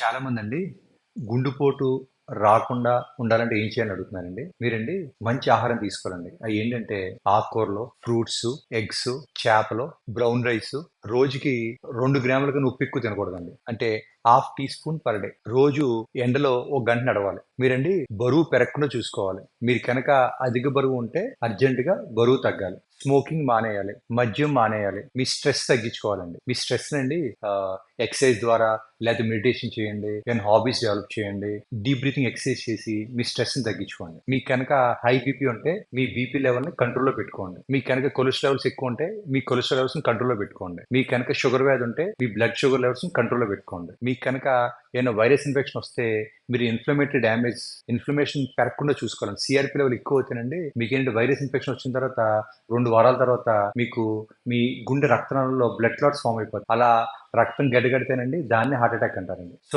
చాలా మందండి గుండెపోటు రాకుండా ఉండాలంటే ఏం చేయాలని అడుగుతున్నారండి. మీరండి మంచి ఆహారం తీసుకోవాలండి. అయి ఏంటంటే ఆకుకూరలు, ఫ్రూట్స్, ఎగ్స్, చేపలు, బ్రౌన్ రైస్, రోజుకి 2 గ్రాముల కన్నా ఉప్పు ఎక్కువ తినకూడదండి. అంటే half tea spoon per day. రోజు ఎండలో ఒక గంట నడవాలి. మీరండి బరువు పెరగకుండా చూసుకోవాలి. మీరు కనుక అధిక బరువు ఉంటే అర్జెంటుగా బరువు తగ్గాలి. స్మోకింగ్ మానేయాలి. మద్యం మానేయాలి. మీ స్ట్రెస్ తగ్గించుకోవాలండి. మీ స్ట్రెస్ నండి ఎక్సర్సైజ్ ద్వారా లేకపోతే మెడిటేషన్ చేయండి. ఏమైనా హాబీస్ డెవలప్ చేయండి. డీప్ బ్రీతింగ్ ఎక్సర్సైజ్ చేసి మీ స్ట్రెస్‌ని తగ్గించుకోండి. మీకు కనుక హై బీపీ ఉంటే మీ బీపీ లెవెల్‌ని కంట్రోల్‌లో పెట్టుకోండి. మీకు కనుక కొలెస్ట్రాల్ లెవెల్స్ ఎక్కువ ఉంటే మీ కొలెస్ట్రాల్ లెవెల్స్‌ని కంట్రోల్‌లో పెట్టుకోండి. మీకు కనుక షుగర్ వ్యాధి ఉంటే మీ బ్లడ్ షుగర్ లెవెల్స్‌ని కంట్రోల్‌లో పెట్టుకోండి. మీకు కనుక ఏమైనా వైరస్ ఇన్ఫెక్షన్ వస్తే మీరు ఇన్ఫ్లమేషన్ పెరగకుండా చూసుకోవాలండి. సిఆర్‌పీ లెవెల్ ఎక్కువ అవుతేనండి మీకేంటి వైరస్ ఇన్ఫెక్షన్ వచ్చిన తర్వాత 2 వారాల తర్వాత మీకు మీ గుండె రక్తనాళాల్లో బ్లడ్ క్లాట్స్ ఫార్మ్ అయిపోతాయి. అలా రక్తం గడ్డకడితేనండి దాన్ని హార్ట్ అటాక్ అంటారండి. సో